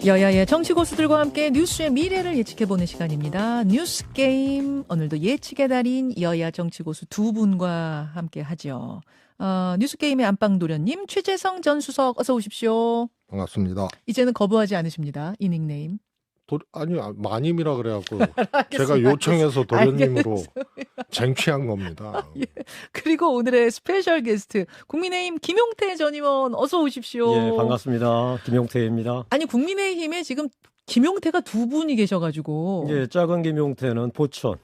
여야의 정치 고수들과 함께 뉴스의 미래를 예측해보는 시간입니다. 뉴스 게임. 오늘도 예측의 달인 여야 정치 고수 두 분과 함께 하죠. 뉴스 게임의 안방도련님, 최재성 전 수석 어서 오십시오. 반갑습니다. 이제는 거부하지 않으십니다. 이 닉네임. 아니 마님이라 그래갖고 제가 요청해서 도련님으로 쟁취한 겁니다. 예. 그리고 오늘의 스페셜 게스트 국민의힘 김용태 전 의원 어서 오십시오. 예, 반갑습니다. 김용태입니다. 아니 국민의힘에 지금 김용태가 두 분이 계셔가지고. 예, 작은 김용태는 포천,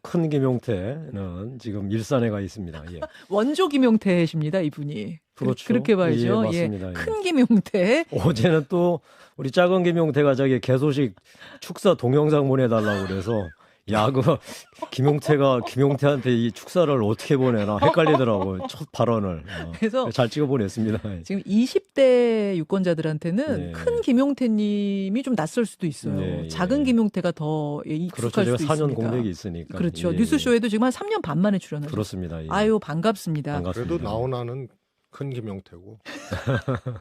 큰 김용태는 지금 일산에 가 있습니다. 예. 원조 김용태십니다, 이분이. 그렇죠. 그렇게 봐야죠. 예, 맞습니다. 큰 김용태. 어제는 또 우리 작은 김용태가 저기 개소식 축사 동영상 보내달라고 그래서 김용태한테 이 축사를 어떻게 보내나 헷갈리더라고요. 첫 발언을. 그래서 잘 찍어 보냈습니다. 지금 20대 유권자들한테는 네. 큰 김용태님이 좀 낯설 수도 있어요. 네, 예. 작은 김용태가 더 익숙할 그렇죠. 제가 수도 4년 있습니다. 공백이 있으니까. 그렇죠. 예, 뉴스쇼에도 지금 한 3년 반 만에 출연하셨어요. 그렇습니다. 예. 아유 반갑습니다. 반갑습니다. 그래도 나오나는 큰 김용태고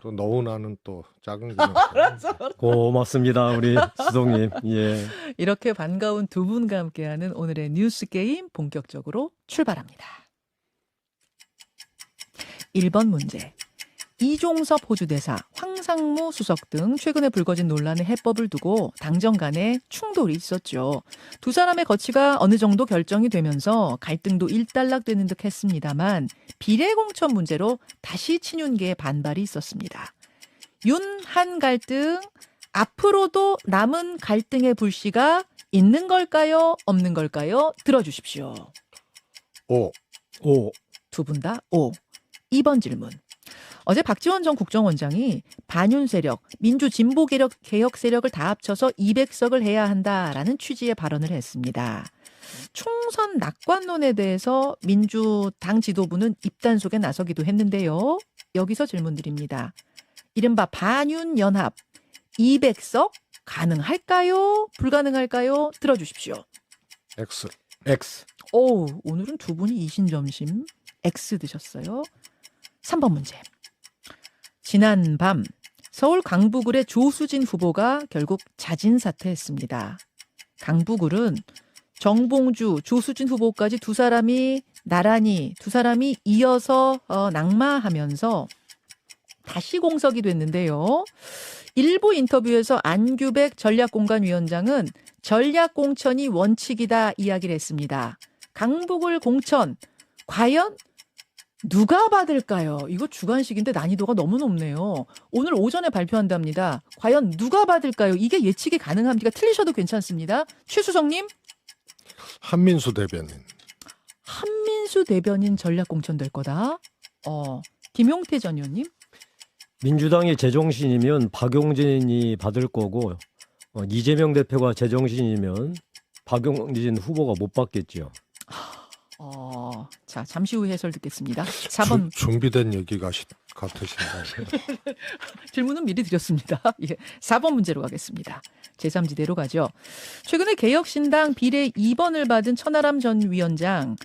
또 너우나는 또 작은 김용태. 고맙습니다. 우리 수동님. 예. 이렇게 반가운 두 분과 함께하는 오늘의 뉴스 게임 본격적으로 출발합니다. 1번 문제. 이종섭 호주대사, 황상무 수석 등 최근에 불거진 논란의 해법을 두고 당정 간에 충돌이 있었죠. 두 사람의 거취가 어느 정도 결정이 되면서 갈등도 일단락되는 듯 했습니다만 비례공천 문제로 다시 친윤계의 반발이 있었습니다. 윤한 갈등, 앞으로도 남은 갈등의 불씨가 있는 걸까요? 없는 걸까요? 들어주십시오. 오. 두 분 다 O. 2번 질문. 어제 박지원 전 국정원장이 반윤 세력, 민주 진보 개혁 세력을 다 합쳐서 200석을 해야 한다라는 취지의 발언을 했습니다. 총선 낙관론에 대해서 민주당 지도부는 입단속에 나서기도 했는데요. 여기서 질문 드립니다. 이른바 반윤 연합 200석 가능할까요? 불가능할까요? 들어주십시오. X. 오, 오늘은 두 분이 이신점심 X 드셨어요. 3번 문제. 지난 밤 서울 강북을의 조수진 후보가 결국 자진 사퇴했습니다. 강북을은 정봉주, 조수진 후보까지 두 사람이 이어서 낙마하면서 다시 공석이 됐는데요. 일부 인터뷰에서 안규백 전략공관위원장은 전략공천이 원칙이다 이야기를 했습니다. 강북을 공천 과연 누가 받을까요? 이거 주관식인데 난이도가 너무 높네요. 오늘 오전에 발표한답니다. 과연 누가 받을까요? 이게 예측이 가능합니까? 틀리셔도 괜찮습니다. 최수성님. 한민수 대변인. 한민수 대변인 전략 공천될 거다. 김용태 전 의원님. 민주당이 제정신이면 박용진이 받을 거고 이재명 대표가 제정신이면 박용진 후보가 못 받겠죠. 자, 잠시 후 해설 듣겠습니다. 4번. 준비된 얘기 같으신가요? 질문은 미리 드렸습니다. 예, 4번 문제로 가겠습니다. 제3지대로 가죠. 최근에 개혁신당 비례 2번을 받은 천하람 전 위원장,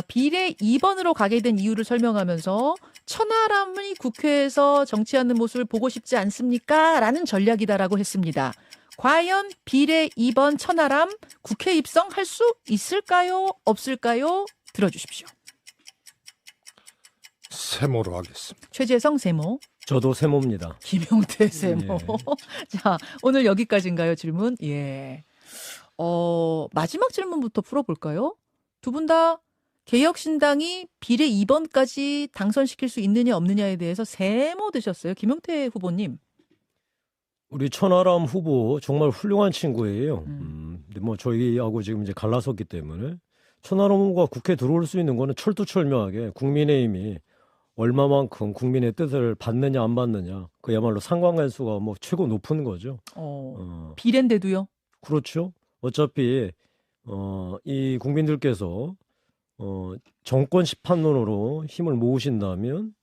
비례 2번으로 가게 된 이유를 설명하면서 천하람이 국회에서 정치하는 모습을 보고 싶지 않습니까? 라는 전략이다라고 했습니다. 과연 비례 2번 천하람 국회 입성할 수 있을까요? 없을까요? 들어주십시오. 세모로 하겠습니다. 최재성 세모. 저도 세모입니다. 김용태 세모. 예. 자, 오늘 여기까지인가요, 질문? 예. 마지막 질문부터 풀어볼까요? 두 분 다 개혁신당이 비례 2번까지 당선시킬 수 있느냐 없느냐에 대해서 세모 드셨어요. 김용태 후보님. 우리 천하람 후보 정말 훌륭한 친구예요. 근데 뭐 저희하고 지금 이제 갈라섰기 때문에 천하람 후보가 국회에 들어올 수 있는 거는 철두철미하게 국민의힘이 얼마만큼 국민의 뜻을 받느냐 안 받느냐 그야말로 상관관수가 뭐 최고 높은 거죠. 비례인데도요? 그렇죠. 어차피 이 국민들께서 정권 심판론으로 힘을 모으신다면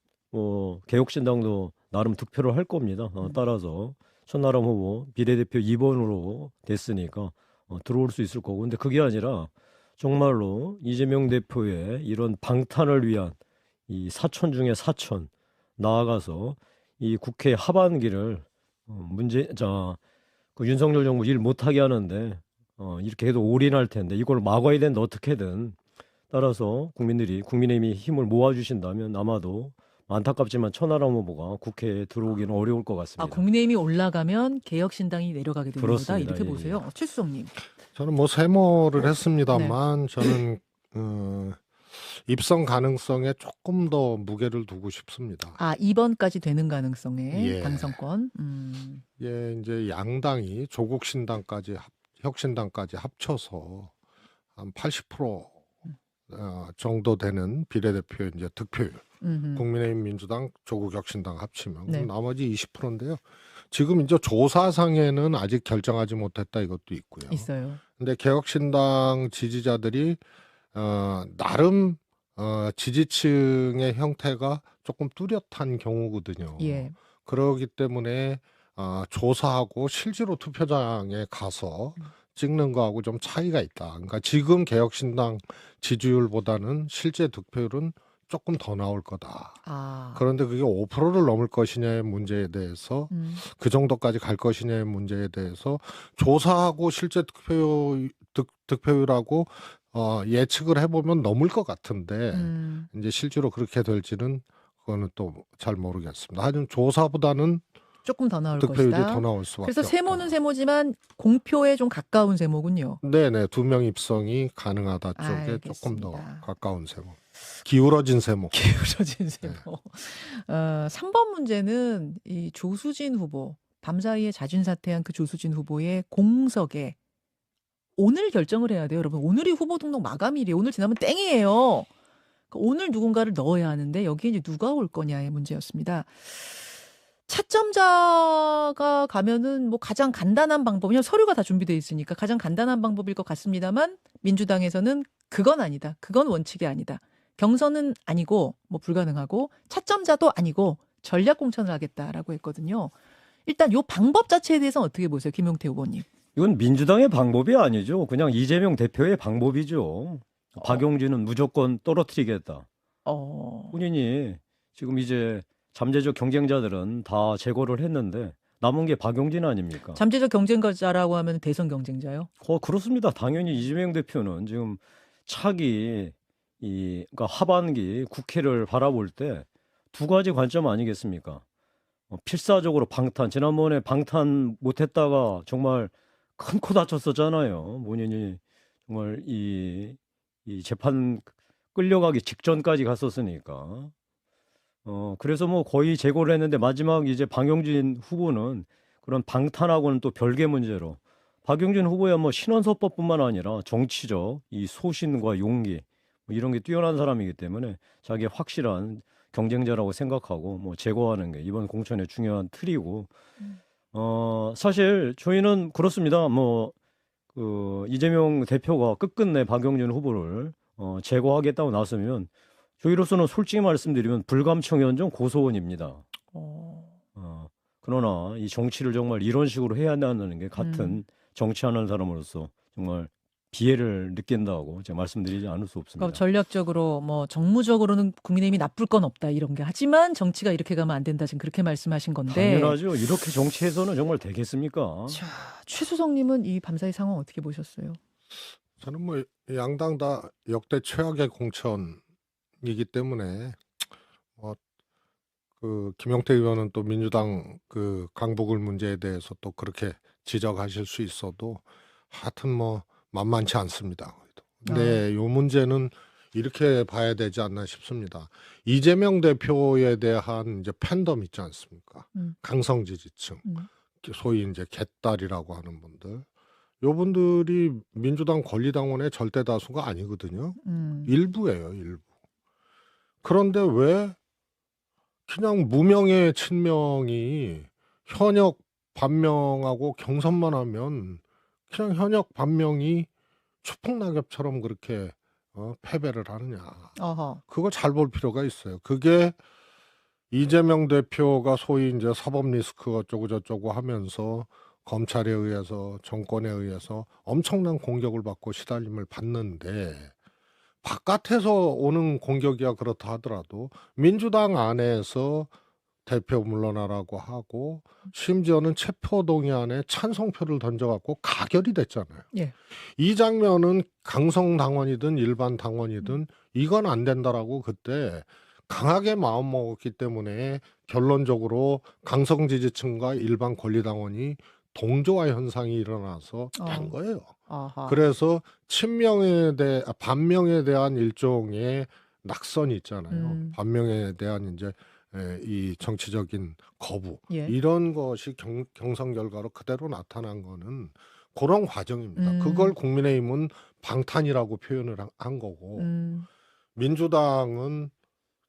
개혁신당도 나름 득표를 할 겁니다. 따라서 천하람 후보 비례대표 2번으로 됐으니까 들어올 수 있을 거고. 근데 그게 아니라 정말로 이재명 대표의 이런 방탄을 위한 이 사천 중에 사천 나아가서 이 국회 하반기를 그 윤석열 정부 일 못하게 하는데 이렇게 해도 올인할 텐데 이걸 막아야 되는데 어떻게든 따라서 국민의힘이 힘을 모아주신다면 아마도 안타깝지만 천하람 후보가 국회에 들어오기는 어려울 것 아, 같습니다. 국민의힘이 올라가면 개혁신당이 내려가게 되는 거다. 그렇습니다. 이렇게 예, 보세요. 최수성님. 저는 뭐 세모를 네. 했습니다만 저는 입성 가능성에 조금 더 무게를 두고 싶습니다. 아, 2번까지 되는 가능성에 예. 당선권. 예, 이제 양당이 조국 신당까지 혁신당까지 합쳐서 한 80% 정도 되는 비례대표 이제 득표율. 국민의힘, 민주당, 조국 혁신당 합치면 네. 나머지 20%인데요. 지금 이제 조사상에는 아직 결정하지 못했다 이것도 있고요. 있어요. 근데 개혁신당 지지자들이 나름 지지층의 형태가 조금 뚜렷한 경우거든요. 예. 그러기 때문에 조사하고 실제로 투표장에 가서 찍는 거하고 좀 차이가 있다. 그러니까 지금 개혁신당 지지율보다는 실제 득표율은 조금 더 나올 거다. 아. 그런데 그게 5%를 넘을 것이냐의 문제에 대해서 그 정도까지 갈 것이냐의 문제에 대해서 조사하고 실제 득표율하고 예측을 해보면 넘을 것 같은데 이제 실제로 그렇게 될지는 그거는 또 잘 모르겠습니다. 하여튼 조사보다는 조금 더 나올 득표율이 것이다. 더 나올 수밖에 그래서 없다. 세모는 세모지만 공표에 좀 가까운 세모군요. 네네, 2명 입성이 가능하다 쪽에 조금 더 알겠습니다. 가까운 세모. 기울어진 세모. 기울어진 세모. 3번 문제는 이 조수진 후보, 밤사이에 자진 사퇴한 그 조수진 후보의 공석에 오늘 결정을 해야 돼요, 여러분. 오늘이 후보 등록 마감일이에요. 오늘 지나면 땡이에요. 그러니까 오늘 누군가를 넣어야 하는데 여기에 이제 누가 올 거냐의 문제였습니다. 차점자가 가면은 뭐 가장 간단한 방법, 왜냐면 서류가 다 준비되어 있으니까 가장 간단한 방법일 것 같습니다만 민주당에서는 그건 아니다. 그건 원칙이 아니다. 경선은 아니고 뭐 불가능하고 차점자도 아니고 전략 공천을 하겠다라고 했거든요. 일단 요 방법 자체에 대해서는 어떻게 보세요, 김용태 후보님? 이건 민주당의 방법이 아니죠. 그냥 이재명 대표의 방법이죠. 박용진은 무조건 떨어뜨리겠다. 본인이 지금 이제 잠재적 경쟁자들은 다 제거를 했는데 남은 게 박용진 아닙니까? 잠재적 경쟁자라고 하면 대선 경쟁자요? 그렇습니다. 당연히 이재명 대표는 지금 차기 그러니까 하반기 국회를 바라볼 때 두 가지 관점 아니겠습니까? 필사적으로 방탄, 지난번에 방탄 못했다가 정말 큰 코 다쳤었잖아요. 본인이 정말 이 재판 끌려가기 직전까지 갔었으니까. 그래서 뭐 거의 제거를 했는데 마지막 이제 박용진 후보는 그런 방탄하고는 또 별개 문제로 박용진 후보야 뭐 신원서법뿐만 아니라 정치적 이 소신과 용기 뭐 이런 게 뛰어난 사람이기 때문에 자기 확실한 경쟁자라고 생각하고 뭐 제거하는 게 이번 공천의 중요한 틀이고 사실 저희는 그렇습니다. 뭐 그 이재명 대표가 끝끝내 박용진 후보를 제거하겠다고 나서면 저희로서는 솔직히 말씀드리면 불감청연정 고소원입니다. 그러나 이 정치를 정말 이런 식으로 해야 한다는 게 같은 정치하는 사람으로서 정말 비애를 느낀다고 제가 말씀드리지 않을 수 없습니다. 그러니까 전략적으로 뭐 정무적으로는 국민의힘이 나쁠 건 없다 이런 게 하지만 정치가 이렇게 가면 안 된다 지금 그렇게 말씀하신 건데. 당연하죠. 이렇게 정치해서는 정말 되겠습니까? 자, 최수성님은 이 밤사이 상황 어떻게 보셨어요? 저는 뭐 양당 다 역대 최악의 공천이기 때문에 그 김용태 의원은 또 민주당 그 강북을 문제에 대해서 또 그렇게 지적하실 수 있어도 하여튼 뭐 만만치 않습니다. 근데 요 문제는 이렇게 봐야 되지 않나 싶습니다. 이재명 대표에 대한 이제 팬덤 있지 않습니까? 강성 지지층, 소위 이제 개딸이라고 하는 분들, 요 분들이 민주당 권리당원의 절대 다수가 아니거든요. 일부예요, 일부. 그런데 왜 그냥 무명의 친명이 현역 반명하고 경선만 하면 그냥 현역 반명이 추풍낙엽처럼 그렇게 패배를 하느냐. 그걸 잘 볼 필요가 있어요. 그게 이재명 대표가 소위 이제 사법 리스크 어쩌고 저쩌고 하면서 검찰에 의해서 정권에 의해서 엄청난 공격을 받고 시달림을 받는데 바깥에서 오는 공격이야 그렇다 하더라도 민주당 안에서 대표 물러나라고 하고 심지어는 체포동의안에 찬성표를 던져갖고 가결이 됐잖아요. 예. 이 장면은 강성 당원이든 일반 당원이든 이건 안 된다라고 그때 강하게 마음먹었기 때문에 결론적으로 강성 지지층과 일반 권리당원이 동조화 현상이 일어나서 된 거예요. 아하. 그래서 반명에 대한 일종의 낙선이 있잖아요. 반명에 대한 이제 이 정치적인 거부 예. 이런 것이 경선 결과로 그대로 나타난 거는 그런 과정입니다. 그걸 국민의힘은 방탄이라고 표현을 한 거고 민주당은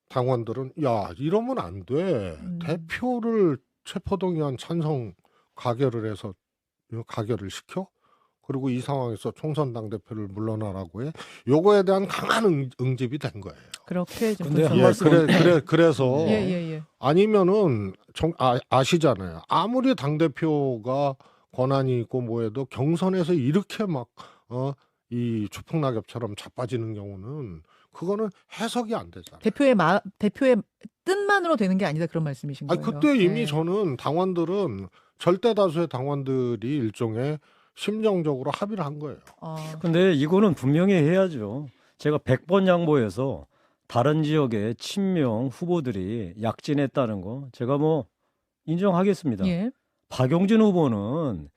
당원들은 야 이러면 안 돼. 대표를 체포동의안 찬성 가결을 해서 가결을 시켜? 그리고 이 상황에서 총선 당대표를 물러나라고 해. 요거에 대한 강한 응집이 된 거예요. 그렇게 좀 근데 한 예, 말씀- 그래서 예. 아니면은 아시잖아요. 아무리 당대표가 권한이 있고 뭐해도 경선에서 이렇게 막 이 추풍낙엽처럼 자빠지는 경우는 그거는 해석이 안 되잖아요. 대표의 뜻만으로 되는 게 아니다 그런 말씀이신 아니 거예요. 그때 이미 예. 저는 당원들은 절대 다수의 당원들이 일종의 심정적으로 합의를 한 거예요. 근데 이거는 분명히 해야죠. 제가 100번 양보해서 다른 지역의 친명 후보들이 약진했다는 거 제가 뭐 인정하겠습니다. 예. 박용진 후보는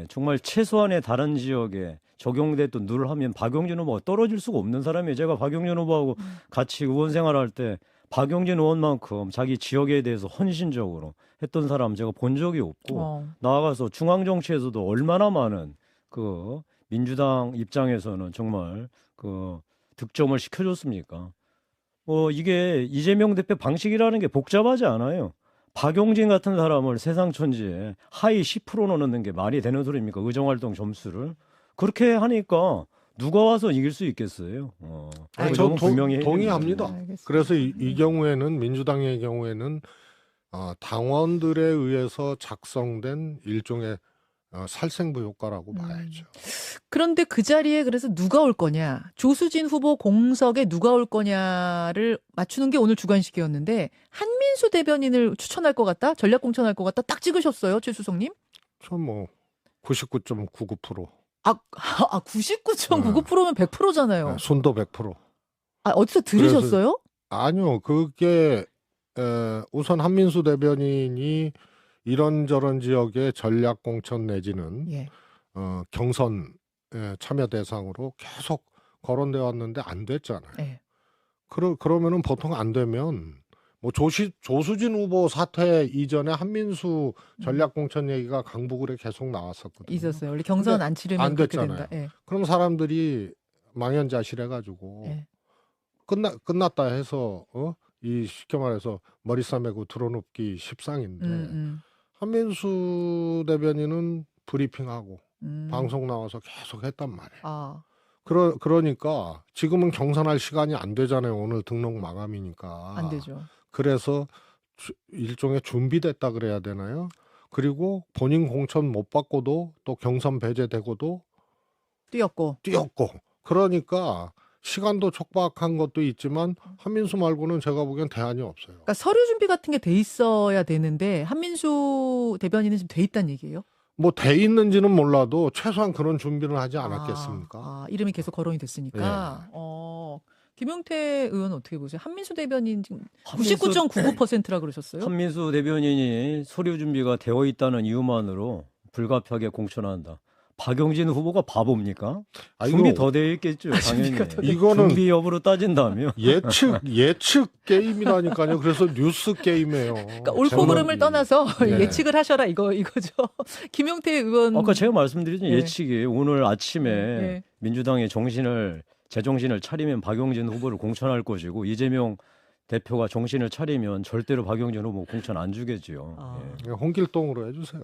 정말 최소한의 다른 지역에 적용됐던 룰을 하면 박용진 후보가 떨어질 수가 없는 사람이에요. 제가 박용진 후보하고 같이 의원 생활할 때 박용진 의원만큼 자기 지역에 대해서 헌신적으로 했던 사람 제가 본 적이 없고 나아가서 중앙 정치에서도 얼마나 많은 그 민주당 입장에서는 정말 그 득점을 시켜줬습니까? 이게 이재명 대표 방식이라는 게 복잡하지 않아요. 박용진 같은 사람을 세상 천지에 하위 10% 넣는 게 말이 되는 소리입니까? 의정활동 점수를 그렇게 하니까 누가 와서 이길 수 있겠어요? 아니, 그거 저 너무 분명히 해야 동의합니다. 됩니다. 알겠습니다. 그래서 이 경우에는 민주당의 경우에는 당원들에 의해서 작성된 일종의 살생부 효과라고 봐야죠. 그런데 그 자리에 그래서 누가 올 거냐, 조수진 후보 공석에 누가 올 거냐를 맞추는 게 오늘 주관식이었는데 한민수 대변인을 추천할 것 같다, 전략 공천할 것 같다 딱 찍으셨어요, 최수성님? 저 뭐 99.99%. 99.99%면 100%잖아요. 손도 100%. 어디서 들으셨어요? 아니요, 그게 우선 한민수 대변인이 이런저런 지역의 전략 공천 내지는 예. 경선 참여 대상으로 계속 거론돼 왔는데 안 됐잖아요. 예. 그러면은 보통 안 되면 뭐 조수진 후보 사퇴 이전에 한민수 전략 공천 얘기가 강북을에 계속 나왔었거든요. 있었어요. 원래 경선 근데 안 치르면 안 그렇게 됐잖아요. 된다. 예. 그럼 사람들이 망연자실해가지고 예. 끝났다 해서 이 쉽게 말해서 머리 싸매고 들어눕기 십상인데 한민수 대변인은 브리핑하고 방송 나와서 계속 했단 말이에요. 그러니까 지금은 경선할 시간이 안 되잖아요. 오늘 등록 마감이니까. 안 되죠. 그래서 일종의 준비됐다 그래야 되나요? 그리고 본인 공천 못 받고도 또 경선 배제되고도 뛰었고. 그러니까 시간도 촉박한 것도 있지만 한민수 말고는 제가 보기엔 대안이 없어요. 그러니까 서류 준비 같은 게 돼 있어야 되는데 한민수 대변인은 지금 돼 있다는 얘기예요? 뭐 돼 있는지는 몰라도 최소한 그런 준비를 하지 않았겠습니까? 이름이 계속 거론이 됐으니까. 김용태 의원은 어떻게 보세요? 한민수 대변인 지금 99.99%라 그러셨어요? 한민수 대변인이 서류 준비가 되어 있다는 이유만으로 불가피하게 공천한다. 박용진 후보가 바보입니까? 준비 더 되어 있겠죠, 당연히. 이거는 준비 여부로 따진다면 예측 게임이라니까요. 그래서 뉴스 게임이에요. 그러니까 옳고 그름을 떠나서 네. 예측을 하셔라 이거죠. 김용태 의원 아까 제가 말씀드린 예. 예측이 오늘 아침에 예. 민주당의 제정신을 차리면 박용진 후보를 공천할 것이고 이재명 대표가 정신을 차리면 절대로 박용진 후보 공천 안 주겠지요. 예. 홍길동으로 해주세요.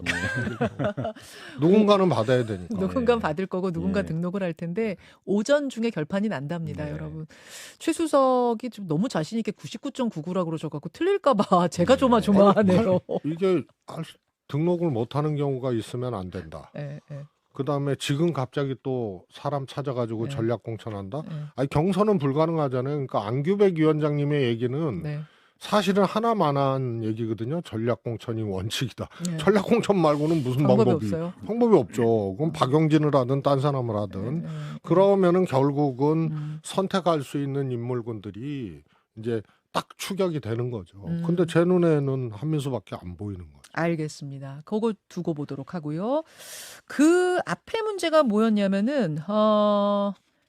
누군가는 받아야 되니까. 누군가 받을 거고 누군가 예. 등록을 할 텐데 오전 중에 결판이 난답니다, 네. 여러분. 최수석이 좀 너무 자신 있게 99.99라고 그러셔갖고 틀릴까봐 제가 조마조마하네요. 이게 등록을 못하는 경우가 있으면 안 된다. 예. 그다음에 지금 갑자기 또 사람 찾아가지고 네. 전략 공천한다. 네. 아니 경선은 불가능하잖아요. 그러니까 안규백 위원장님의 얘기는 네. 사실은 하나만한 얘기거든요. 전략공천이 원칙이다. 네. 전략공천 말고는 무슨 방법이 방법이 없어요. 방법이 없죠. 그럼 박용진을 하든 딴 사람을 하든 네, 네. 그러면은 결국은 음. 선택할 수 있는 인물군들이 이제 딱 추격이 되는 거죠. 음. 근데 제 눈에는 한민수밖에 안 보이는 거죠. 알겠습니다. 그거 두고 보도록 하고요. 그 앞에 문제가 뭐였냐면은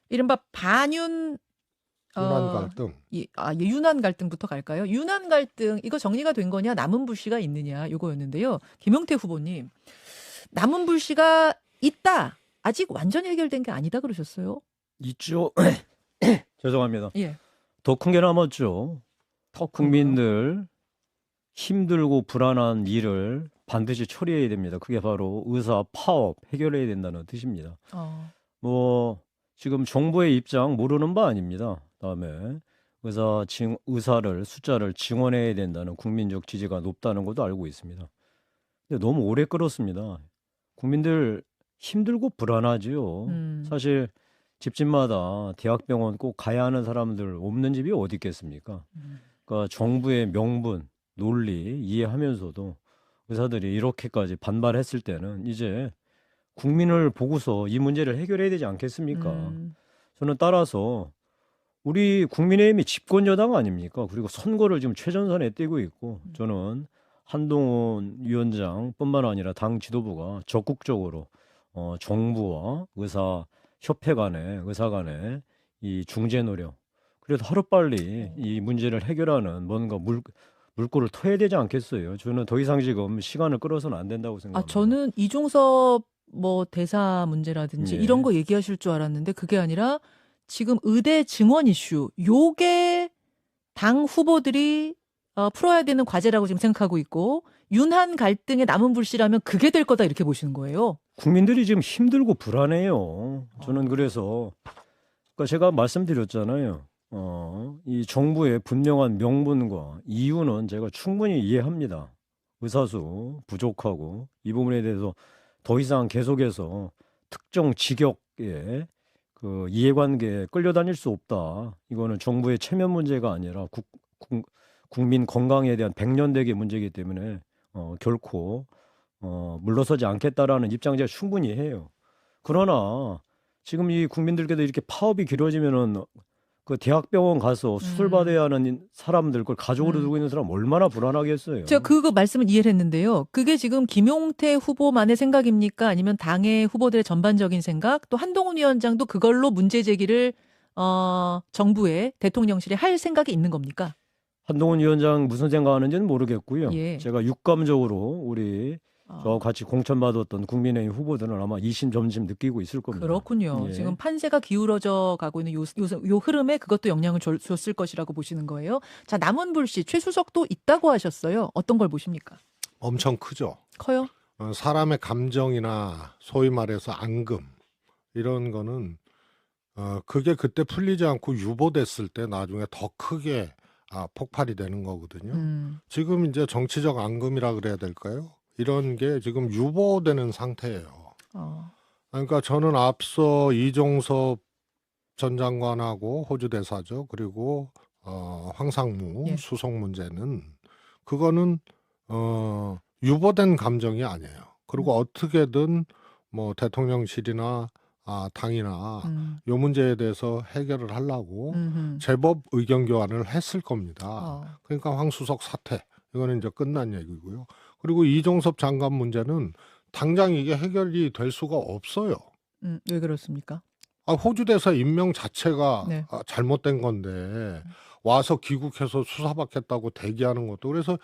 이른바 반윤 윤한 갈등. 유난 갈등부터 갈까요? 유난 갈등 이거 정리가 된 거냐? 남은 불씨가 있느냐? 이거였는데요. 김용태 후보님 남은 불씨가 있다. 아직 완전히 해결된 게 아니다 그러셨어요? 있죠. 죄송합니다. 예. 더 큰 게 남았죠. 더 국민들 힘들고 불안한 일을 반드시 처리해야 됩니다. 그게 바로 의사 파업 해결해야 된다는 뜻입니다. 뭐 지금 정부의 입장 모르는 바 아닙니다. 그다음에 의사를 숫자를 증원해야 된다는 국민적 지지가 높다는 것도 알고 있습니다. 근데 너무 오래 끌었습니다. 국민들 힘들고 불안하지요. 사실 집집마다 대학병원 꼭 가야 하는 사람들 없는 집이 어디 있겠습니까? 그러니까 정부의 명분, 논리 이해하면서도 의사들이 이렇게까지 반발했을 때는 이제 국민을 보고서 이 문제를 해결해야 되지 않겠습니까? 저는 따라서 우리 국민의힘이 집권 여당 아닙니까? 그리고 선거를 지금 최전선에 띄고 있고 저는 한동훈 위원장뿐만 아니라 당 지도부가 적극적으로 정부와 의사 간의 이 중재 노력 그래도 하루빨리 이 문제를 해결하는 뭔가 물꼬를 터야 되지 않겠어요? 저는 더 이상 지금 시간을 끌어서는 안 된다고 생각합니다. 저는 이종섭 뭐 대사 문제라든지 예. 이런 거 얘기하실 줄 알았는데 그게 아니라 지금 의대 증원 이슈 요게 당 후보들이 풀어야 되는 과제라고 지금 생각하고 있고 윤한 갈등의 남은 불씨라면 그게 될 거다 이렇게 보시는 거예요. 국민들이 지금 힘들고 불안해요. 저는 그래서 그러니까 제가 말씀드렸잖아요. 이 정부의 분명한 명분과 이유는 제가 충분히 이해합니다. 의사수 부족하고 이 부분에 대해서 더 이상 계속해서 특정 직역의 그 이해관계에 끌려다닐 수 없다. 이거는 정부의 체면 문제가 아니라 국민 건강에 대한 백년대계 문제이기 때문에 결코 물러서지 않겠다라는 입장 제가 충분히 해요. 그러나 지금 이 국민들께도 이렇게 파업이 길어지면은 그 대학병원 가서 수술 받아야 하는 사람들 그걸 가족으로 두고 있는 사람 얼마나 불안하겠어요. 제가 그 말씀을 이해를 했는데요. 그게 지금 김용태 후보만의 생각입니까? 아니면 당의 후보들의 전반적인 생각? 또 한동훈 위원장도 그걸로 문제 제기를 정부에 대통령실에 할 생각이 있는 겁니까? 한동훈 위원장 무슨 생각하는지는 모르겠고요. 예. 제가 육감적으로 우리 저 같이 공천받았던 국민의힘 후보들은 아마 이심점심 느끼고 있을 겁니다. 그렇군요. 예. 지금 판세가 기울어져 가고 있는 요 흐름에 그것도 영향을 줬을 것이라고 보시는 거예요. 자, 남은 불씨 최수석도 있다고 하셨어요. 어떤 걸 보십니까? 엄청 크죠. 커요? 사람의 감정이나 소위 말해서 앙금 이런 거는 그게 그때 풀리지 않고 유보됐을 때 나중에 더 크게 폭발이 되는 거거든요. 지금 이제 정치적 앙금이라 그래야 될까요? 이런 게 지금 유보되는 상태예요. 그러니까 저는 앞서 이종섭 전 장관하고 호주 대사죠. 그리고 황상무 예. 수석 문제는 그거는 유보된 감정이 아니에요. 그리고 어떻게든 뭐 대통령실이나 당이나 요 문제에 대해서 해결을 하려고 제법 의견 교환을 했을 겁니다. 그러니까 황 수석 사퇴 이거는 이제 끝난 얘기고요. 그리고 이종섭 장관 문제는 당장 이게 해결이 될 수가 없어요. 왜 그렇습니까? 호주 대사 임명 자체가 네. 잘못된 건데 와서 귀국해서 수사받겠다고 대기하는 것도 그래서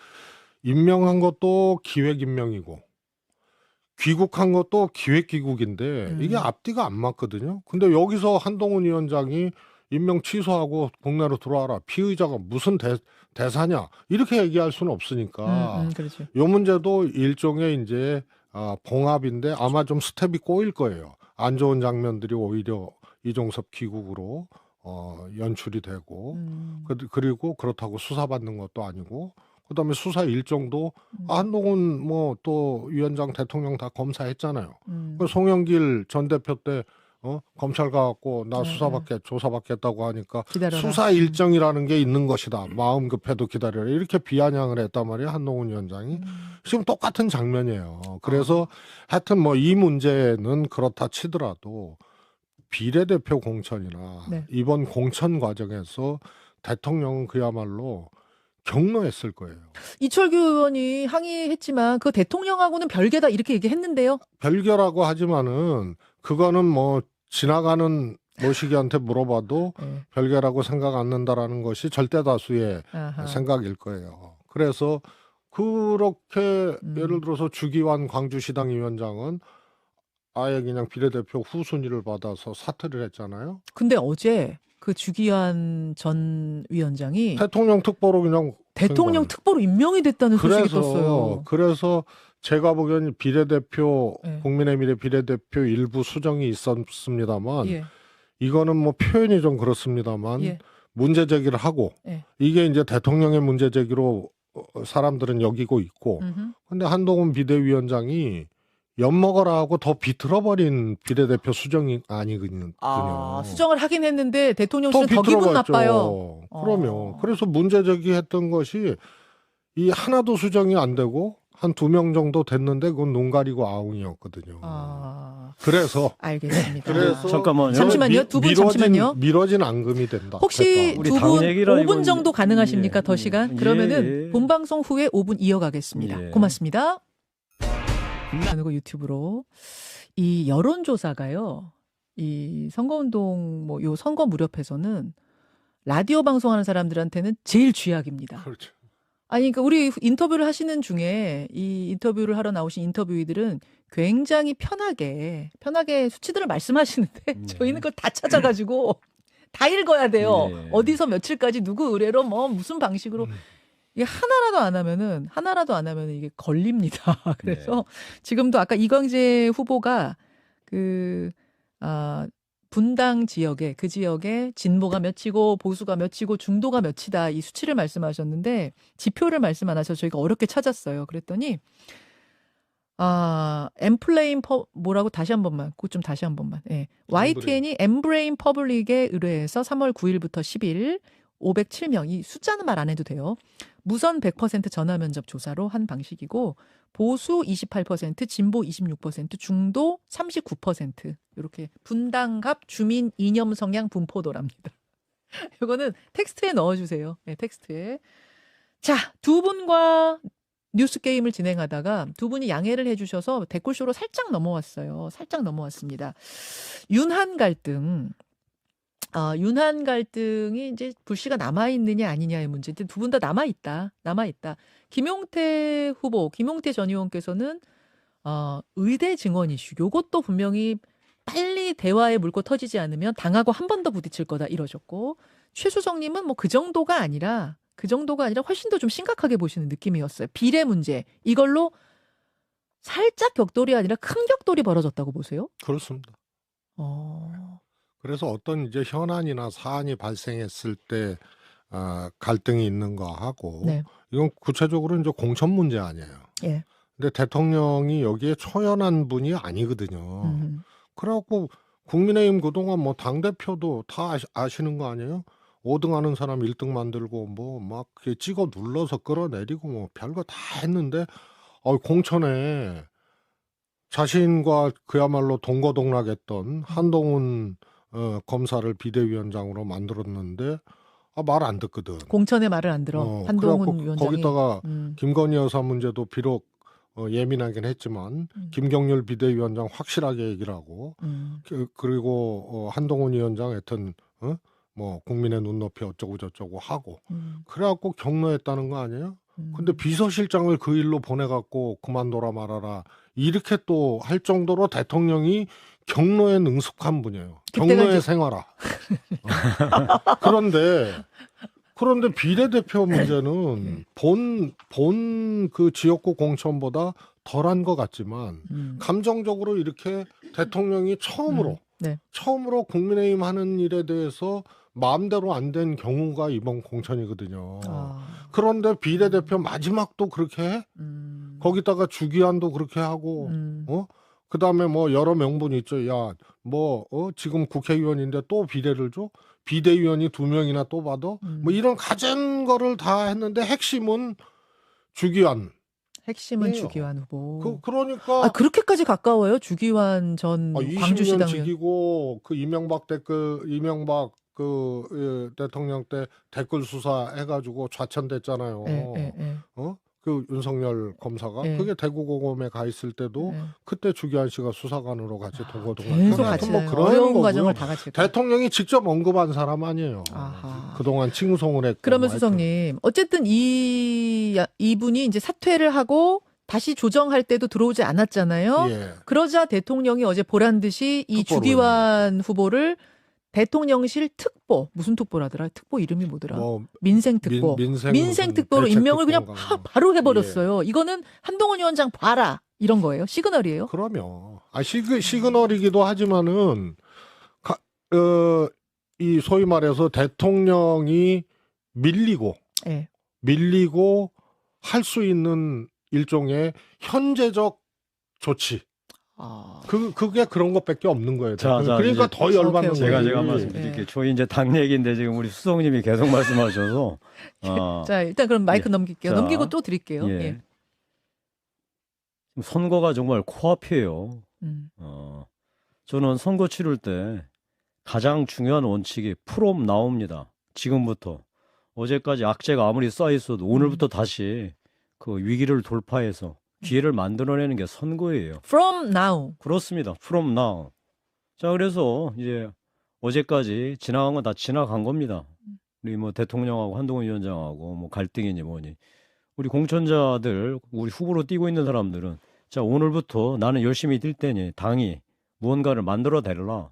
임명한 것도 기획 임명이고 귀국한 것도 기획 귀국인데 이게 앞뒤가 안 맞거든요. 근데 여기서 한동훈 위원장이 임명 취소하고 국내로 들어와라. 피의자가 무슨 대사냐 이렇게 얘기할 수는 없으니까 그렇죠. 이 문제도 일종의 이제 봉합인데 아마 좀 스텝이 꼬일 거예요. 안 좋은 장면들이 오히려 이종섭 귀국으로 연출이 되고 그리고 그렇다고 수사받는 것도 아니고 그다음에 수사 일정도 한동훈 뭐 또 위원장 대통령 다 검사했잖아요. 그 송영길 전 대표 때 검찰 가갖고 나 네, 조사받겠다고 하니까 기다려라. 수사 일정이라는 게 있는 것이다. 마음 급해도 기다려라. 이렇게 비아냥을 했단 말이에요. 한동훈 위원장이. 지금 똑같은 장면이에요. 그래서 하여튼 뭐 이 문제는 그렇다 치더라도 비례대표 공천이나 네. 이번 공천 과정에서 대통령은 그야말로 격노했을 거예요. 이철규 의원이 항의했지만 그 대통령하고는 별개다 이렇게 얘기했는데요. 별개라고 하지만은 그거는 뭐 지나가는 모시기한테 물어봐도 네. 별개라고 생각 안 난다라는 것이 절대 다수의 아하. 생각일 거예요. 그래서 그렇게 예를 들어서 주기환 광주시당 위원장은 아예 그냥 비례대표 후순위를 받아서 사퇴를 했잖아요. 근데 어제 그 주기환 전 위원장이 대통령 특보로 그냥 대통령 된 거예요. 특보로 임명이 됐다는 소식이 떴어요. 그래서 제가 보기에는 비례대표 네. 국민의힘의 비례대표 일부 수정이 있었습니다만 예. 이거는 뭐 표현이 좀 그렇습니다만 예. 문제 제기를 하고 예. 이게 이제 대통령의 문제 제기로 사람들은 여기고 있고 음흠. 근데 한동훈 비대위원장이 엿먹어라 하고 더 비틀어버린 비례대표 수정이 아니거든요. 수정을 하긴 했는데 더 대통령실은 더 기분 비틀어봤죠. 나빠요. 그러면 그래서 문제 제기했던 것이 이 하나도 수정이 안 되고 한 2명 정도 됐는데 그건 눈 가리고 아웅이었거든요. 그래서 알겠습니다. 그래서 잠깐만요. 잠시만요. 두 분 잠시만요. 미뤄진 앙금이 된다. 혹시 우리 두 당 분 얘기라 5분 이건- 정도 가능하십니까? 예, 더 시간? 예, 그러면은 예. 본방송 후에 5분 이어가겠습니다. 예. 고맙습니다. 그리고 유튜브로 이 여론조사가요. 이 선거운동 뭐 요 선거 무렵에서는 라디오 방송하는 사람들한테는 제일 쥐약입니다. 그렇죠. 아니, 그러니까 우리 인터뷰를 하시는 중에 이 인터뷰를 하러 나오신 인터뷰이들은 굉장히 편하게 수치들을 말씀하시는데 저희는 그걸 다 찾아가지고 다 읽어야 돼요. 예. 어디서 며칠까지 누구 의뢰로 뭐 무슨 방식으로 이게 하나라도 안 하면은 이게 걸립니다. 그래서 지금도 아까 이광재 후보가 분당 지역에 그 지역에 진보가 몇이고 보수가 몇이고 중도가 몇이다 이 수치를 말씀하셨는데 지표를 말씀 안 하셔서 저희가 어렵게 찾았어요. 그랬더니 엠플레인 뭐라고 다시 한 번만 그거 좀 다시 한 번만. 예. YTN이 엠브레인 퍼블릭에 의뢰해서 3월 9일부터 10일 507명 이 숫자는 말 안 해도 돼요. 무선 100% 전화 면접 조사로 한 방식이고 보수 28%, 진보 26%, 중도 39% 이렇게 분당갑 주민 이념 성향 분포도랍니다. 이거는 텍스트에 넣어주세요. 네, 텍스트에. 자, 두 분과 뉴스 게임을 진행하다가 두 분이 양해를 해주셔서 댓글쇼로 살짝 넘어왔어요. 살짝 넘어왔습니다. 윤한 갈등이 이제 불씨가 남아있느냐 아니냐의 문제인데 두 분 다 남아있다. 김용태 전 의원께서는 의대 증원 이슈 요것도 분명히 빨리 대화에 물고 터지지 않으면 당하고 한 번 더 부딪힐 거다 이러셨고 최수정님은 뭐 그 정도가 아니라 훨씬 더 좀 심각하게 보시는 느낌이었어요. 비례 문제 이걸로 살짝 격돌이 아니라 큰 격돌이 벌어졌다고 보세요? 그렇습니다. 그래서 어떤 이제 현안이나 사안이 발생했을 때 갈등이 있는 거하고 네. 이건 구체적으로 이제 공천 문제 아니에요. 예. 근데 대통령이 여기에 초연한 분이 아니거든요. 그래갖고 국민의힘 그동안 뭐 당대표도 다 아시는 거 아니에요? 5등 하는 사람 1등 만들고 뭐 막 찍어 눌러서 끌어내리고 뭐 별거 다 했는데 공천에 자신과 그야말로 동거동락했던 한동훈 검사를 비대위원장으로 만들었는데 말 안 듣거든. 공천의 말을 안 들어. 한동훈 그래갖고 위원장이. 거기다가 김건희 여사 문제도 비록 예민하긴 했지만 김경률 비대위원장 확실하게 얘기를 하고 그리고 한동훈 위원장 하여튼 뭐 국민의 눈높이 어쩌고 저쩌고 하고 그래갖고 격노했다는 거 아니에요? 근데 비서실장을 그 일로 보내갖고 그만둬라 말아라 이렇게 또 할 정도로 대통령이 경로에 능숙한 분이에요. 경로에 생활화. 그런데 비례대표 문제는 본 그 지역구 공천보다 덜한 것 같지만 감정적으로 이렇게 대통령이 처음으로 국민의힘 하는 일에 대해서 마음대로 안 된 경우가 이번 공천이거든요. 그런데 비례대표 마지막도 그렇게 해? 거기다가 주기한도 그렇게 하고 그다음에 뭐 여러 명분이 있죠. 야, 지금 국회의원인데 또 비례를 줘? 비대위원이 2명이나 또 받아? 뭐 이런 가진 거를 다 했는데 핵심은 주기환. 핵심은 이에요. 주기환 후보. 그러니까 그렇게까지 가까워요? 주기환 전 20년 광주시당 의원. 직이고 그 이명박 대통령 때 댓글 수사 해가지고 좌천됐잖아요. 예. 그 윤석열 검사가 예. 그게 대구고검에 가 있을 때도 예. 그때 주기환 씨가 수사관으로 같이 동고동락. 계속 하여튼 같이 뭐 다녀요. 그런 어려운 거고요. 과정을 다 같이. 대통령이 직접 언급한 사람 아니에요. 아하. 그동안 칭송을 했고. 그러면 뭐 하여튼. 수석님, 어쨌든 이분이 이제 사퇴를 하고 다시 조정할 때도 들어오지 않았잖아요. 예. 그러자 대통령이 어제 보란 듯이 이 특보로 주기환 후보를 대통령실 특보, 무슨 특보라더라? 특보 이름이 뭐더라? 뭐 민생특보. 민생특보로 대책 임명을 그냥 특보인가. 바로 해버렸어요. 이거는 한동훈 위원장 봐라. 이런 거예요. 시그널이에요. 그러면 시그널이기도 하지만은 이 소위 말해서 대통령이 밀리고 예. 할 수 있는 일종의 현재적 조치. 그게 그런 것밖에 없는 거예요. 자, 그러니까 이제 더 열받는 오케이, 거예요. 제가 예. 말씀드릴게요. 저희 이제 당 얘기인데 지금 우리 수석님이 계속 말씀하셔서 자, 일단 그럼 마이크 예. 넘길게요. 자, 넘기고 또 드릴게요. 예. 예. 선거가 정말 코앞이에요. 음. 저는 선거 치를 때 가장 중요한 원칙이 프롬 나옵니다. 지금부터. 어제까지 악재가 아무리 쌓여 있어도 오늘부터 다시 그 위기를 돌파해서 기회를 만들어내는 게 선거예요. From now. 그렇습니다. From now. 자, 그래서 이제 어제까지 지나간 건 다 지나간 겁니다. 우리 뭐 대통령하고 한동훈 위원장하고 뭐 갈등이니 뭐니. 우리 공천자들, 우리 후보로 뛰고 있는 사람들은 자, 오늘부터 나는 열심히 뛸 테니 당이 무언가를 만들어 달라.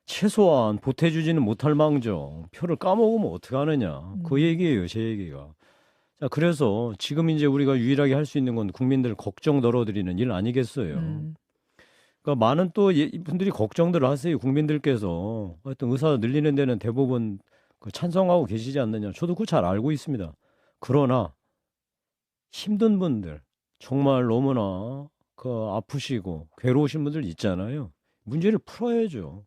최소한 보태주지는 못할 망정 표를 까먹으면 어떡하느냐. 그 얘기예요, 제 얘기가. 자, 그래서 지금 이제 우리가 유일하게 할 수 있는 건 국민들 걱정 덜어드리는 일 아니겠어요. 그러니까 많은 또 분들이 걱정들을 하세요. 국민들께서 하여튼 의사 늘리는 데는 대부분 찬성하고 계시지 않느냐. 저도 그거 잘 알고 있습니다. 그러나 힘든 분들 정말 너무나 아프시고 괴로우신 분들 있잖아요. 문제를 풀어야죠.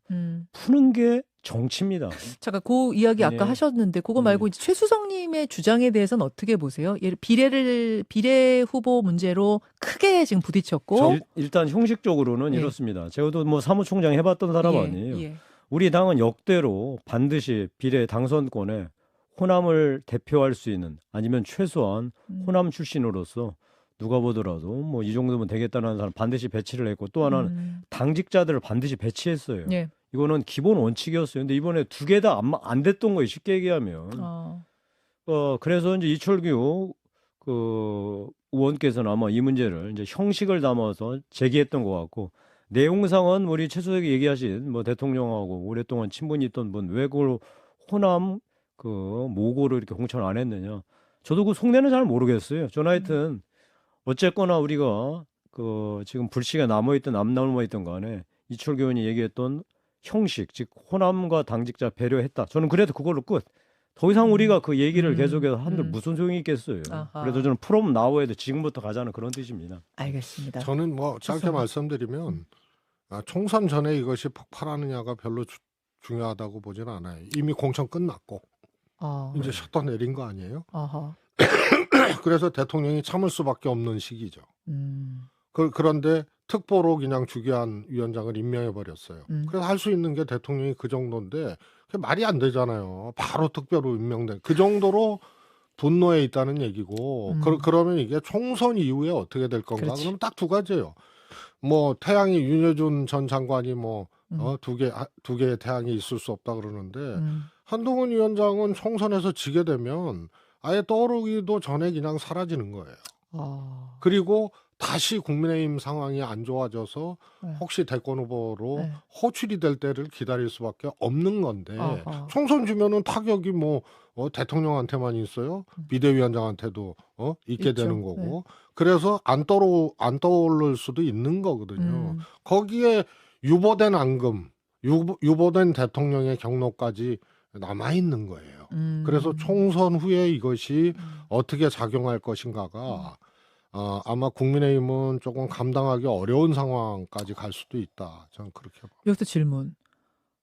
푸는 게 정치입니다. 잠깐 그 이야기 아까 네. 하셨는데 그거 말고 이제 최수성님의 주장에 대해서는 어떻게 보세요? 비례 후보 문제로 크게 지금 부딪혔고 일단 형식적으로는 예. 이렇습니다. 제가도 뭐 사무총장 해봤던 사람 아니에요. 예. 우리 당은 역대로 반드시 비례 당선권에 호남을 대표할 수 있는 아니면 최소한 호남 출신으로서 누가 보더라도 뭐 이 정도면 되겠다는 사람 반드시 배치를 했고 또 하나는 당직자들을 반드시 배치했어요. 예. 이거는 기본 원칙이었어요. 근데 이번에 두 개 다 안 됐던 거예요. 쉽게 얘기하면. 그래서 이제 이철규 의원께서는 아마 이 문제를 이제 형식을 담아서 제기했던 것 같고 내용상은 우리 최수석이 얘기하신 뭐 대통령하고 오랫동안 친분이 있던 분 왜 그걸 호남 모고를 이렇게 공천을 안 했느냐. 저도 그 속내는 잘 모르겠어요. 저는 하여튼 어쨌거나 우리가 지금 불씨가 남아있든 안 남아있든 간에 이철규 의원이 얘기했던 형식, 즉 호남과 당직자 배려했다. 저는 그래도 그걸로 끝. 더 이상 우리가 그 얘기를 계속해서 한들 무슨 소용이 있겠어요. 아하. 그래서 저는 프롬 나오에도 지금부터 가자는 그런 뜻입니다. 알겠습니다. 저는 뭐 짧게 말씀드리면 총선 전에 이것이 폭발하느냐가 별로 중요하다고 보지는 않아요. 이미 공천 끝났고 이제 셔터 내린 거 아니에요? 아하. 그래서 대통령이 참을 수밖에 없는 시기죠. 그런데 특보로 그냥 주기환 위원장을 임명해 버렸어요. 그래서 할 수 있는 게 대통령이 그 정도인데 그게 말이 안 되잖아요. 바로 특별로 임명된 그 정도로 분노에 있다는 얘기고 그러면 이게 총선 이후에 어떻게 될 건가? 그렇지. 그러면 딱 두 가지예요. 뭐 태양이 윤여준 전 장관이 두 개의 태양이 있을 수 없다 그러는데 한동훈 위원장은 총선에서 지게 되면 아예 떠오르기도 전에 그냥 사라지는 거예요. 그리고 다시 국민의힘 상황이 안 좋아져서 혹시 대권 후보로 호출이 될 때를 기다릴 수밖에 없는 건데 총선 주면은 타격이 대통령한테만 있어요. 비대위원장한테도 있게 있죠. 되는 거고. 그래서 안 떠오를 수도 있는 거거든요. 거기에 유보된 앙금, 유보된 대통령의 경로까지 남아 있는 거예요. 그래서 총선 후에 이것이 어떻게 작용할 것인가가 아마 국민의힘은 조금 감당하기 어려운 상황까지 갈 수도 있다. 저는 그렇게 봐요. 여기서 질문.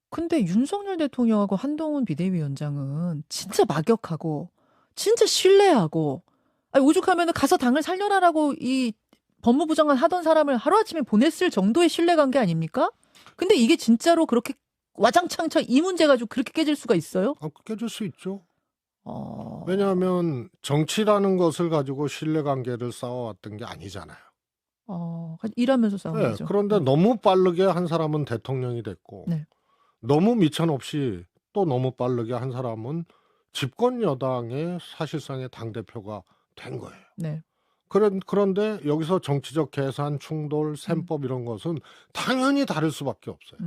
근데 윤석열 대통령하고 한동훈 비대위원장은 진짜 막역하고 진짜 신뢰하고 아니, 오죽하면 가서 당을 살려라라고 이 법무부 장관 하던 사람을 하루아침에 보냈을 정도의 신뢰관계 아닙니까? 근데 이게 진짜로 그렇게 와장창창 이 문제 가지고 그렇게 깨질 수가 있어요? 깨질 수 있죠. 어... 왜냐하면 정치라는 것을 가지고 신뢰관계를 쌓아왔던 게 아니잖아요. 일하면서 싸운 네, 거죠. 그런데 너무 빠르게 한 사람은 대통령이 됐고 네. 너무 미천 없이 또 너무 빠르게 한 사람은 집권 여당의 사실상의 당대표가 된 거예요. 네. 그런데 여기서 정치적 계산, 충돌, 셈법 이런 것은 당연히 다를 수밖에 없어요.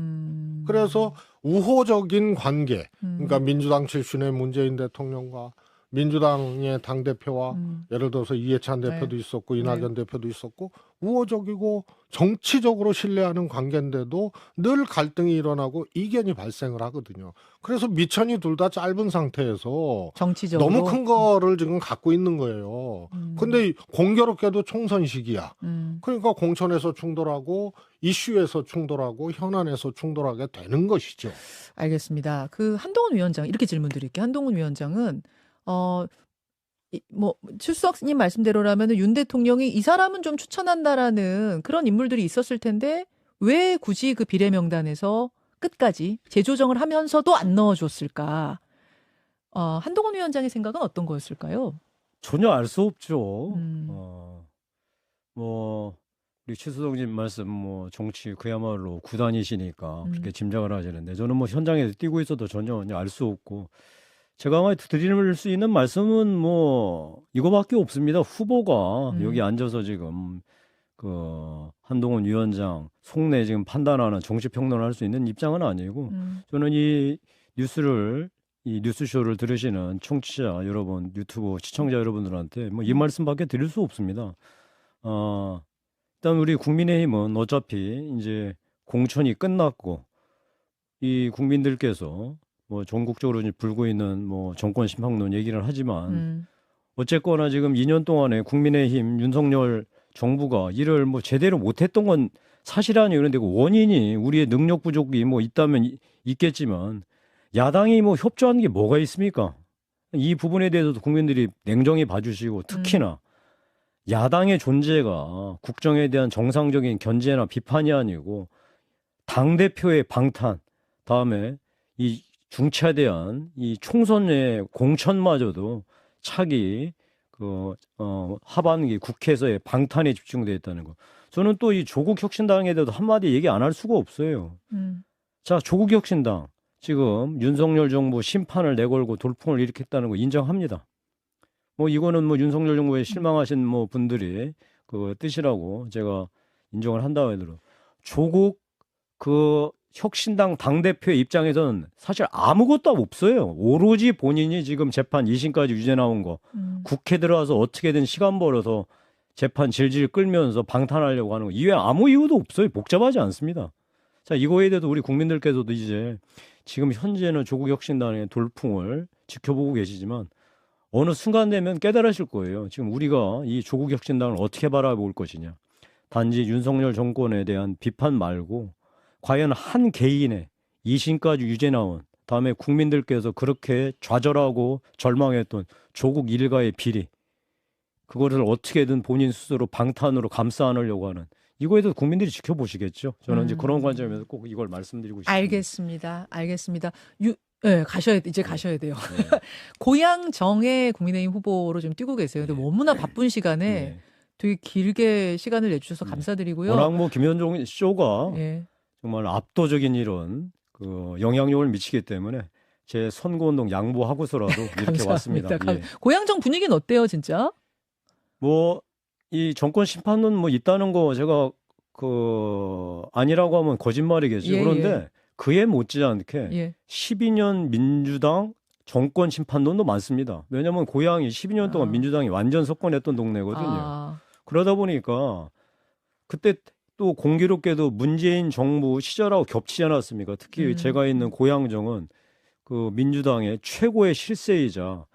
그래서 우호적인 관계, 그러니까 민주당 출신의 문재인 대통령과 민주당의 당대표와 예를 들어서 이해찬 대표도 네. 있었고 이낙연 대표도 있었고 우호적이고 정치적으로 신뢰하는 관계인데도 늘 갈등이 일어나고 이견이 발생을 하거든요. 그래서 미천이 둘 다 짧은 상태에서 정치적으로 너무 큰 거를 지금 갖고 있는 거예요. 근데 공교롭게도 총선 시기야. 그러니까 공천에서 충돌하고 이슈에서 충돌하고 현안에서 충돌하게 되는 것이죠. 알겠습니다. 그 한동훈 위원장 이렇게 질문 드릴게요. 한동훈 위원장은 출석님 말씀대로라면 윤 대통령이 이 사람은 좀 추천한다라는 그런 인물들이 있었을 텐데 왜 굳이 그 비례 명단에서 끝까지 재조정을 하면서도 안 넣어줬을까? 한동훈 위원장의 생각은 어떤 거였을까요? 전혀 알 수 없죠. 우리 최수동님 말씀 정치 그야말로 구단이시니까 그렇게 짐작을 하시는데 저는 현장에서 뛰고 있어도 전혀 알 수 없고 제가 드릴 수 있는 말씀은 이거밖에 없습니다. 후보가 여기 앉아서 지금 그 한동훈 위원장 속내 지금 판단하는 정치 평론을 할 수 있는 입장은 아니고 저는 이 뉴스쇼를 들으시는 청취자 여러분, 유튜브 시청자 여러분들한테 이 말씀밖에 드릴 수 없습니다. 일단 우리 국민의힘은 어차피 이제 공천이 끝났고 이 국민들께서 전국적으로 불고 있는 정권 심판론 얘기를 하지만 어쨌거나 지금 2년 동안에 국민의힘 윤석열 정부가 일을 제대로 못했던 건 사실 아니에요. 그런데 그 원인이 우리의 능력 부족이 있다면 있겠지만 야당이 협조하는 게 뭐가 있습니까? 이 부분에 대해서도 국민들이 냉정히 봐주시고 특히나 야당의 존재가 국정에 대한 정상적인 견제나 비판이 아니고 당대표의 방탄, 다음에 이 중차대한 이 총선의 공천마저도 차기 하반기 국회에서의 방탄에 집중되어 있다는 거. 저는 또 이 조국혁신당에 대해서 한마디 얘기 안 할 수가 없어요. 자, 조국혁신당 지금 윤석열 정부 심판을 내걸고 돌풍을 일으켰다는 거 인정합니다. 이거는 윤석열 정부에 실망하신 분들이 그 뜻이라고 제가 인정을 한다고 하더라도 조국 혁신당 당대표의 입장에서는 사실 아무것도 없어요. 오로지 본인이 지금 재판 2심까지 유죄 나온 거 국회 들어와서 어떻게든 시간 벌어서 재판 질질 끌면서 방탄하려고 하는 거 이외에 아무 이유도 없어요. 복잡하지 않습니다. 자, 이거에 대해서 우리 국민들께서도 이제 지금 현재는 조국 혁신당의 돌풍을 지켜보고 계시지만 어느 순간 되면 깨달으실 거예요. 지금 우리가 이 조국 혁신당을 어떻게 바라볼 것이냐. 단지 윤석열 정권에 대한 비판 말고 과연 한 개인의 2심까지 유죄 나온 다음에 국민들께서 그렇게 좌절하고 절망했던 조국 일가의 비리 그거를 어떻게든 본인 스스로 방탄으로 감싸 안으려고 하는 이거에 대해서 국민들이 지켜보시겠죠. 저는 이제 그런 관점에서 꼭 이걸 말씀드리고 싶습니다. 알겠습니다. 네, 이제 가셔야 돼요. 네. 고향 정의 국민의힘 후보로 좀 뛰고 계세요. 근데 너무나 바쁜 시간에 네. 되게 길게 시간을 내주셔서 네. 감사드리고요. 워낙 김현종 쇼가 네. 정말 압도적인 이런 영향력을 미치기 때문에 제 선거운동 양보하고서라도 이렇게 왔습니다. 예. 고향정 분위기는 어때요, 진짜? 이 정권 심판론 있다는 거 제가 아니라고 하면 거짓말이겠죠. 그런데 그에 못지않게 12년 민주당 정권 심판론도 많습니다. 왜냐하면 고향이 12년 동안 민주당이 완전 석권했던 동네거든요. 그러다 보니까 그때 또 공교롭게도 문재인 정부 시절하고 겹치지 않았습니까? 특히 제가 있는 고향정은 그 민주당의 최고의 실세이자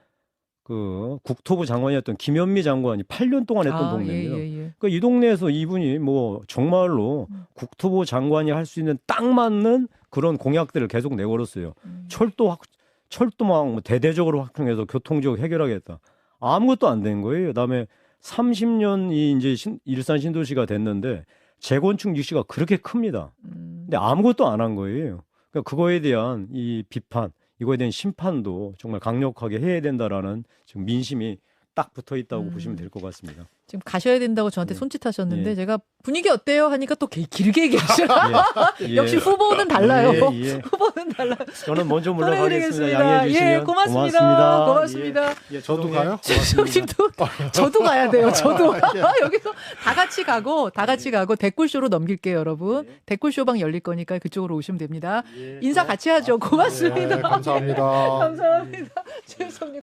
그 국토부 장관이었던 김현미 장관이 8년 동안 했던 동네입니다. 예. 그러니까 이 동네에서 이분이 뭐 정말로 국토부 장관이 할 수 있는 딱 맞는 그런 공약들을 계속 내걸었어요. 철도 막 대대적으로 확충해서 교통 지역 해결하겠다. 아무것도 안 된 거예요. 그다음에 30년이 이제 일산 신도시가 됐는데 재건축 유치가 그렇게 큽니다. 근데 아무것도 안 한 거예요. 그러니까 그거에 대한 이 비판, 이거에 대한 심판도 정말 강력하게 해야 된다라는 지금 민심이 딱 붙어 있다고 보시면 될 것 같습니다. 지금 가셔야 된다고 저한테 예. 손짓하셨는데 예. 제가 분위기 어때요? 하니까 또 길게 얘기하시라. 예. 역시 후보는 달라요. 예. 후보는 달라요. 저는 먼저 물러가겠습니다. 보내드리겠습니다. 양해해 주시면 예, 고맙습니다. 고맙습니다. 예, 저도 가요? 최수영님도 저도 가야 돼요. 저도 여기서 다 같이 가고 댓글쇼로 넘길게요, 여러분. 댓글쇼방 열릴 거니까 그쪽으로 오시면 됩니다. 인사 같이 하죠. 고맙습니다. 예, 감사합니다. 감사합니다. 최수영님.